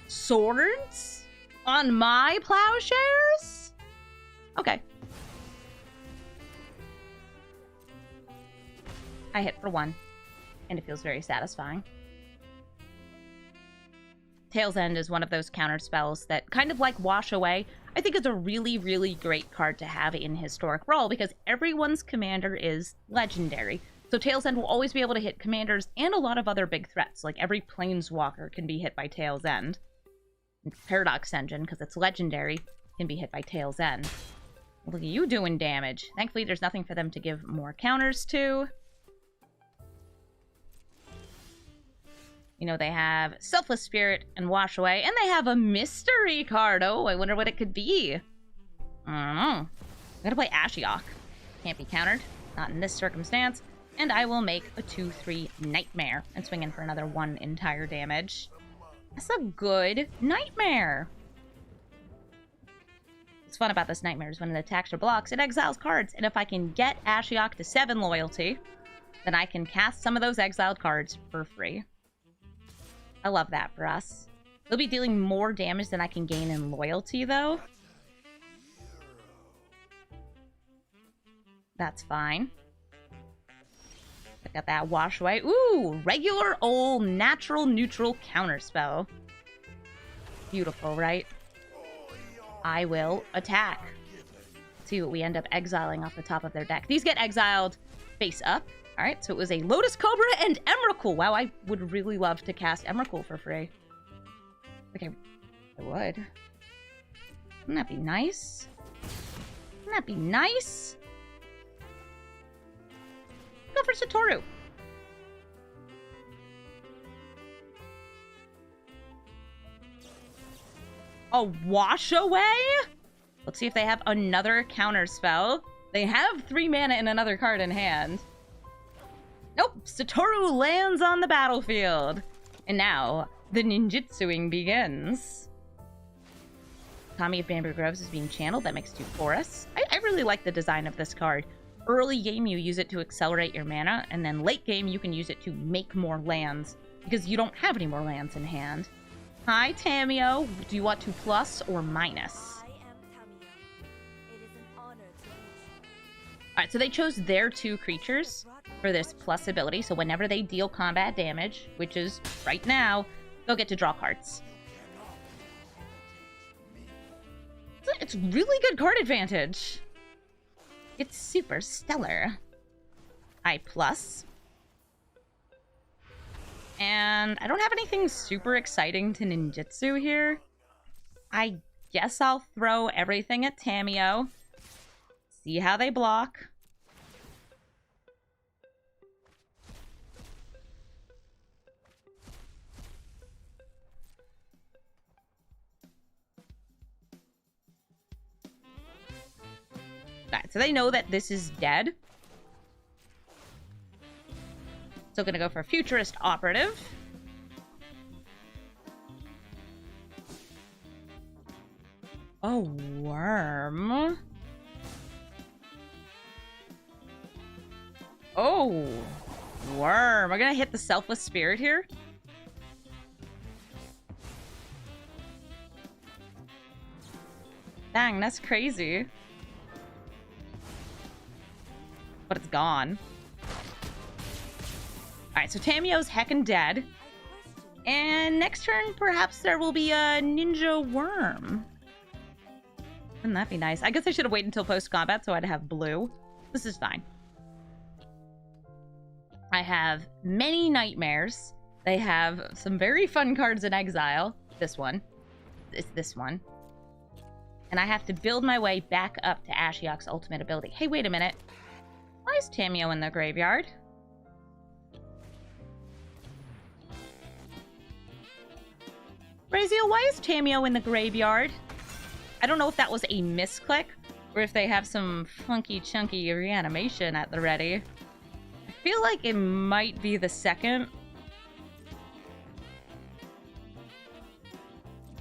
Swords? On my plowshares? Okay. I hit for 1, and it feels very satisfying. Tail's End is one of those counter spells that, kind of like Wash Away, I think is a really, really great card to have in Historic Brawl because everyone's commander is legendary. So Tail's End will always be able to hit commanders and a lot of other big threats, like every Planeswalker can be hit by Tail's End. And Paradox Engine, because it's legendary, can be hit by Tail's End. Look at you doing damage. Thankfully, there's nothing for them to give more counters to. You know, they have Selfless Spirit and Wash Away, and they have a mystery card. Oh, I wonder what it could be. I don't know. I'm gonna play Ashiok. Can't be countered. Not in this circumstance. And I will make a 2/3 Nightmare and swing in for another 1 entire damage. That's a good Nightmare. What's fun about this Nightmare is when it attacks or blocks, it exiles cards. And if I can get Ashiok to 7 loyalty, then I can cast some of those exiled cards for free. I love that for us. They'll be dealing more damage than I can gain in loyalty, though. That's fine. I got that Wash Away. Ooh, regular old natural neutral counterspell. Beautiful, right? I will attack. Let's see what we end up exiling off the top of their deck. These get exiled face up. Alright, so it was a Lotus Cobra and Emrakul. Wow, I would really love to cast Emrakul for free. Okay, I would. Wouldn't that be nice? Wouldn't that be nice? Go for Satoru. A wash away? Let's see if they have another counter spell. They have 3 mana and another card in hand. Nope, Satoru lands on the battlefield. And now, the ninjitsuing begins. Kami of Bamboo Groves is being channeled. That makes 2 forests. I really like the design of this card. Early game, you use it to accelerate your mana, and then late game, you can use it to make more lands, because you don't have any more lands in hand. Hi, Tamio. Do you want to plus or minus? I am Tamio. It is an honor to meet you. Alright, so they chose their 2 creatures for this plus ability, so whenever they deal combat damage, which is right now, they'll get to draw cards. It's really good card advantage. It's super stellar. I plus. And I don't have anything super exciting to ninjitsu here. I guess I'll throw everything at Tamio. See how they block. Alright, so they know that this is dead. So gonna go for Futurist Operative. Oh, Worm. Oh, Worm. We're gonna hit the Selfless Spirit here. Dang, that's crazy. But it's gone. Alright, so Tamio's heckin' dead. And next turn, perhaps there will be a Ninja Worm. Wouldn't that be nice? I guess I should have waited until post-combat so I'd have blue. This is fine. I have many nightmares. They have some very fun cards in exile. This one. It's this one. And I have to build my way back up to Ashiok's ultimate ability. Hey, wait a minute. Why is Tamio in the graveyard? Raziel, why is Tamio in the graveyard? I don't know if that was a misclick, or if they have some funky chunky reanimation at the ready. I feel like it might be the second.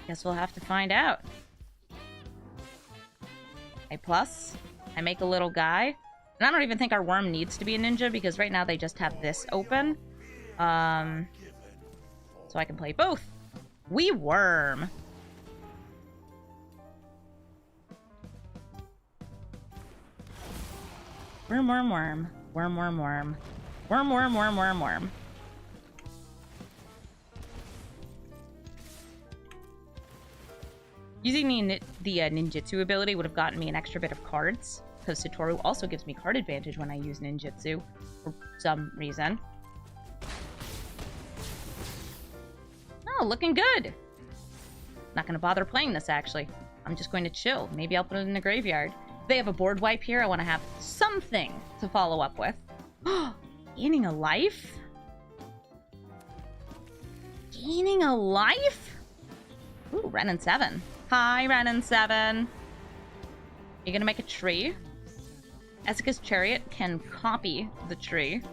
Guess we'll have to find out. A plus. I make a little guy. And I don't even think our worm needs to be a ninja, because right now they just have this open. So I can play both. We worm. Worm, worm, worm. Worm, worm, worm. Worm, worm, worm, worm, worm. Using the ninjitsu ability would have gotten me an extra bit of cards, because Satoru also gives me card advantage when I use ninjitsu, for some reason. Oh, looking good! Not gonna bother playing this, actually. I'm just going to chill. Maybe I'll put it in the graveyard. If they have a board wipe here, I want to have something to follow up with. Gaining a life? Gaining a life? Ooh, Renin 7. Hi, Renin 7. You're gonna make a tree. Esuka's Chariot can copy the tree.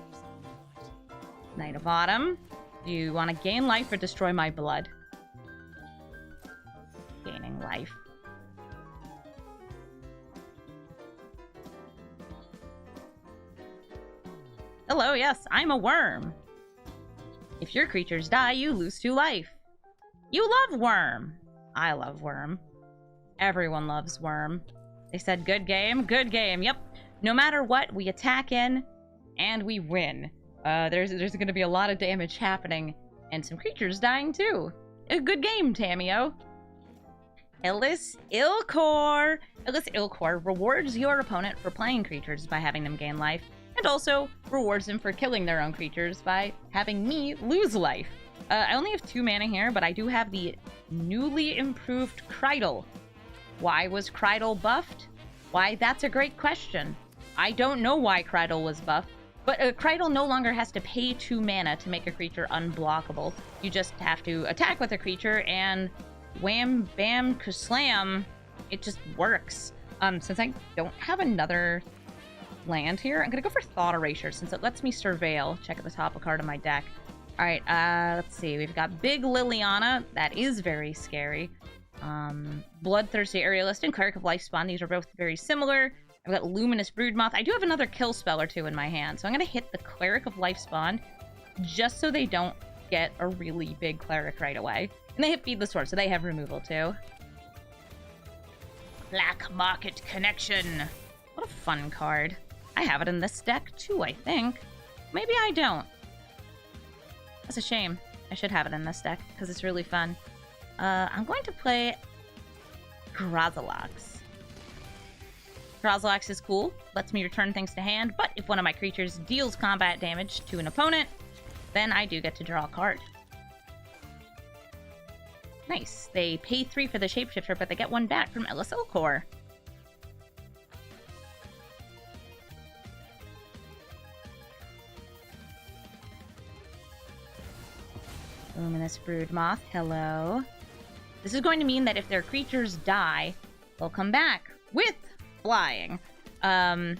Knight of Autumn. You want to gain life or destroy my blood? Gaining life. Hello, yes, I'm a worm. If your creatures die, you lose 2 life. You love worm. I love worm. Everyone loves worm. They said good game, good game. Yep. No matter what, we attack in and we win. There's going to be a lot of damage happening and some creatures dying too. A good game, Tamio. Illis Ilkor. Illis Ilkor rewards your opponent for playing creatures by having them gain life, and also rewards them for killing their own creatures by having me lose life. I only have 2 mana here, but I do have the newly improved Krydle. Why was Krydle buffed? Why, that's a great question. I don't know why Krydle was buffed, but Krydle no longer has to pay 2 mana to make a creature unblockable. You just have to attack with a creature, and wham, bam, kaslam, it just works. Since I don't have another land here, I'm gonna go for Thought Erasure since it lets me surveil. Check at the top of card of my deck. Alright, let's see. We've got Big Liliana. That is very scary. Bloodthirsty Aerialist and Cleric of Lifespawn. These are both very similar. I've got Luminous Broodmoth. I do have another kill spell or two in my hand, so I'm gonna hit the Cleric of Lifespawn just so they don't get a really big Cleric right away. And they hit Feed the Sword, so they have removal too. Black Market Connection. What a fun card. I have it in this deck too, I think. Maybe I don't. That's a shame. I should have it in this deck because it's really fun. I'm going to play Grozalox. Grozalox is cool. Lets me return things to hand, but if one of my creatures deals combat damage to an opponent, then I do get to draw a card. Nice. They pay 3 for the Shapeshifter, but they get 1 back from LSL Core. Luminous Broodmoth, hello. This is going to mean that if their creatures die, they'll come back with flying. I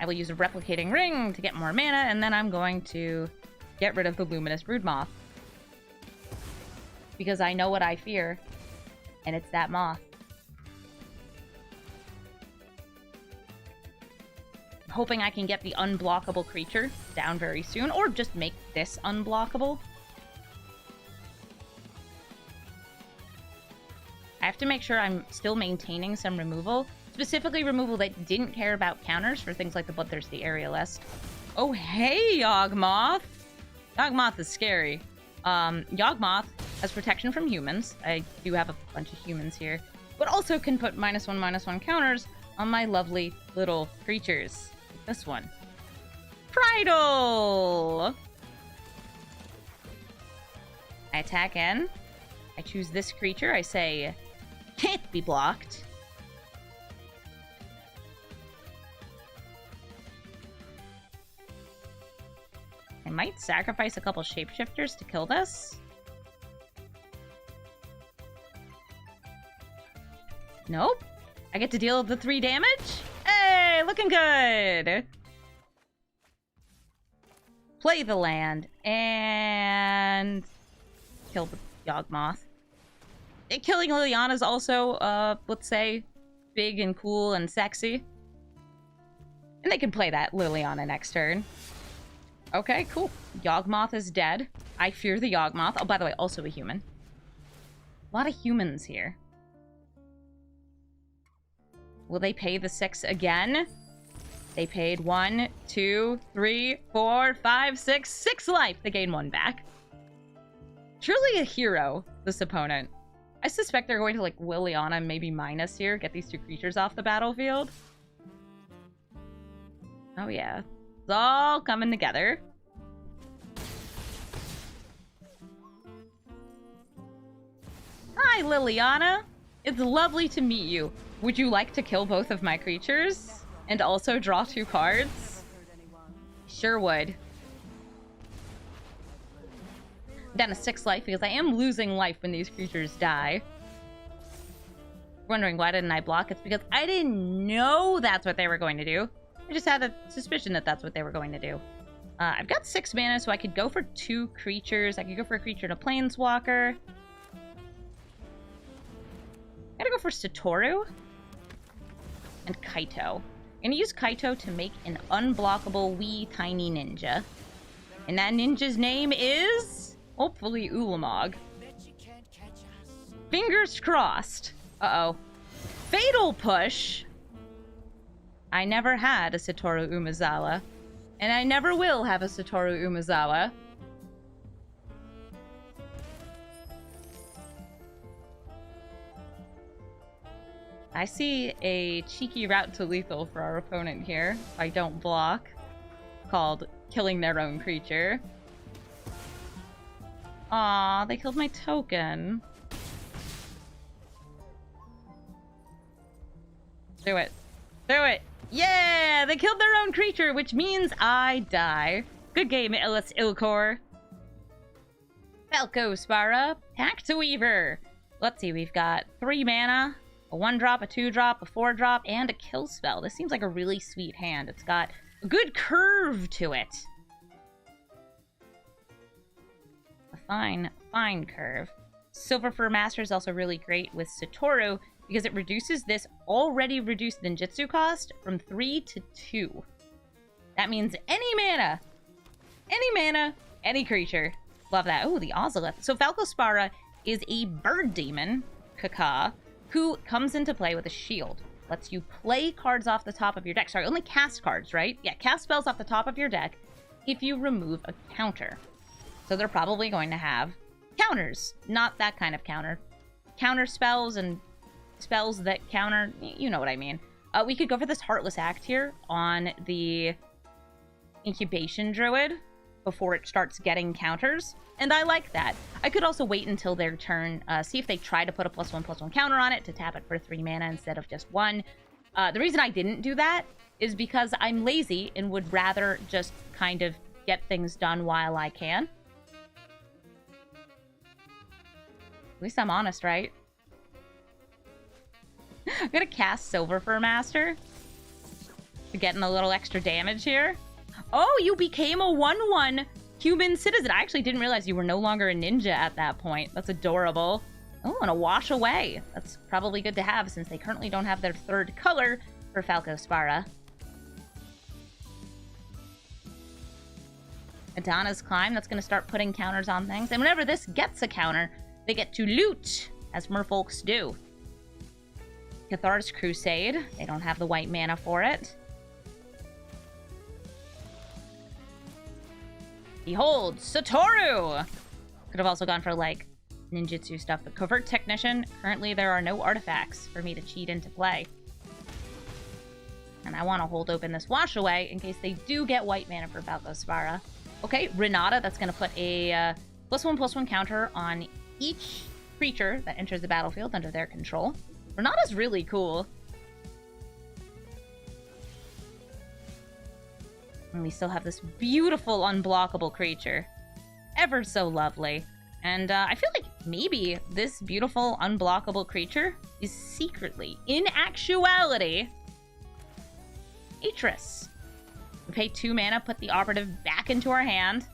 will use a Replicating Ring to get more mana, and then I'm going to get rid of the Luminous Broodmoth. Because I know what I fear, and it's that moth. I'm hoping I can get the unblockable creature down very soon, or just make this unblockable. I have to make sure I'm still maintaining some removal, specifically removal that didn't care about counters for things like the Bloodthirsty Aerialist. Oh, hey, Yawgmoth! Yawgmoth is scary. Yawgmoth has protection from humans. I do have a bunch of humans here, but also can put -1/-1 counters on my lovely little creatures. Like this one. Pridle! I attack in. I choose this creature. I say, can't be blocked. I might sacrifice a couple shapeshifters to kill this. Nope. I get to deal the 3 damage? Hey, looking good! Play the land, and kill the Yawgmoth. Killing Liliana is also, let's say, big and cool and sexy. And they can play that Liliana next turn. Okay, cool. Yawgmoth is dead. I fear the Yawgmoth. Oh, by the way, also a human. A lot of humans here. Will they pay the 6 again? They paid 1, 2, 3, 4, 5, 6. 6 life. They gain 1 back. Truly a hero, this opponent. I suspect they're going to, like, Liliana, maybe minus here. Get these 2 creatures off the battlefield. Oh, yeah. It's all coming together. Hi, Liliana. It's lovely to meet you. Would you like to kill both of my creatures? And also draw 2 cards? Sure would. Down to 6 life because I am losing life when these creatures die. Wondering why didn't I block? It's because I didn't know that's what they were going to do. I just had a suspicion that that's what they were going to do. I've got 6 mana, so I could go for 2 creatures. I could go for a creature and a planeswalker. I'm gonna go for Satoru and Kaito. I'm gonna use Kaito to make an unblockable wee tiny ninja. And that ninja's name is... hopefully Ulamog. Fingers crossed. Uh-oh. Fatal Push! I never had a Satoru Umezawa. And I never will have a Satoru Umezawa. I see a cheeky route to lethal for our opponent here, if I don't block, called killing their own creature. Aw, they killed my token. Do it. Do it! Yeah! They killed their own creature, which means I die. Good game, Illis Ilkor. Falcospara, Pact Weaver. Let's see, we've got 3 mana, a 1-drop, a 2-drop, a 4-drop, and a kill spell. This seems like a really sweet hand. It's got a good curve to it. A fine curve. Silver Fur Master is also really great with A-Satoru because it reduces this already reduced ninjitsu cost from 3 to 2. That means any mana, any creature. Love that. Oh, the Ozolith. So Falcospara is a bird demon, Kaka, who comes into play with a shield. Lets you play cards off the top of your deck. Sorry, only cast cards, right? Yeah, cast spells off the top of your deck if you remove a counter. So they're probably going to have counters. Not that kind of counter. Counter spells and spells that counter, you know what I mean. We could go for this Heartless Act here on the Incubation Druid before it starts getting counters, and I like that. I could also wait until their turn, see if they try to put a +1/+1 counter on it to tap it for 3 mana instead of just 1. The reason I didn't do that is because I'm lazy and would rather just kind of get things done while I can. At least I'm honest, right? I'm gonna cast Silver Fur Master to get in a little extra damage here. Oh, you became a 1/1 human citizen. I actually didn't realize you were no longer a ninja at that point. That's adorable. Oh, and a wash away. That's probably good to have since they currently don't have their 3rd color for Falcospara. Adana's Climb. That's going to start putting counters on things. And whenever this gets a counter, they get to loot, as merfolks do. Cathar's Crusade. They don't have the white mana for it. Behold, Satoru! Could have also gone for, like, ninjitsu stuff, but Covert Technician, currently there are no artifacts for me to cheat into play. And I want to hold open this Wash Away in case they do get white mana for Falcospara. Okay, Renata, that's going to put a +1/+1 counter on each creature that enters the battlefield under their control. Renata's really cool. And we still have this beautiful unblockable creature. Ever so lovely. And I feel like maybe this beautiful unblockable creature is secretly, in actuality, Atris. We pay 2 mana, put the operative back into our hand.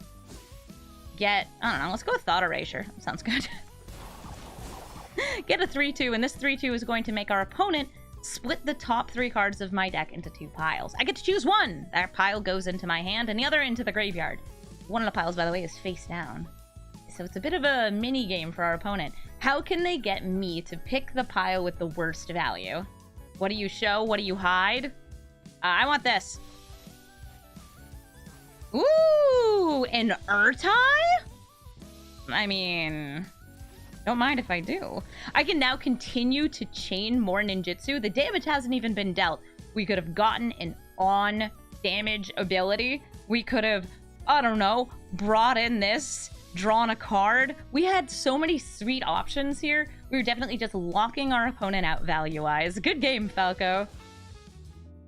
Get, I don't know, let's go with Thought Erasure. Sounds good. Get a 3/2, and this 3/2 is going to make our opponent split the top 3 cards of my deck into 2 piles. I get to choose one! That pile goes into my hand, and the other into the graveyard. One of the piles, by the way, is face down. So it's a bit of a mini-game for our opponent. How can they get me to pick the pile with the worst value? What do you show? What do you hide? I want this. Ooh! An Urtai? I mean, don't mind if I do. I can now continue to chain more ninjitsu. The damage hasn't even been dealt. We could have gotten an on damage ability. We could have, I don't know, brought in this, drawn a card. We had so many sweet options here. We were definitely just locking our opponent out value-wise. Good game, Falco.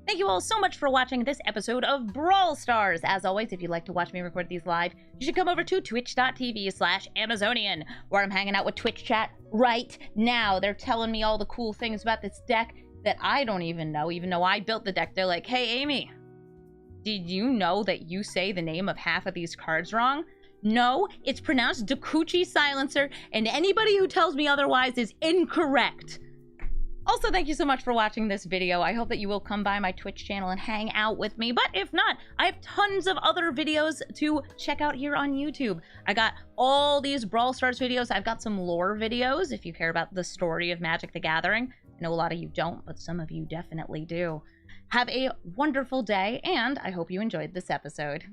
Thank you all so much for watching this episode of Brawl Stars. As always, if you'd like to watch me record these live, you should come over to twitch.tv/Amazonian, where I'm hanging out with Twitch chat right now. They're telling me all the cool things about this deck that I don't even know, even though I built the deck. They're like, hey, Amy, did you know that you say the name of half of these cards wrong? No, it's pronounced A-Dokuchi Silencer, and anybody who tells me otherwise is incorrect. Also, thank you so much for watching this video. I hope that you will come by my Twitch channel and hang out with me. But if not, I have tons of other videos to check out here on YouTube. I got all these Brawl Stars videos. I've got some lore videos if you care about the story of Magic the Gathering. I know a lot of you don't, but some of you definitely do. Have a wonderful day, and I hope you enjoyed this episode.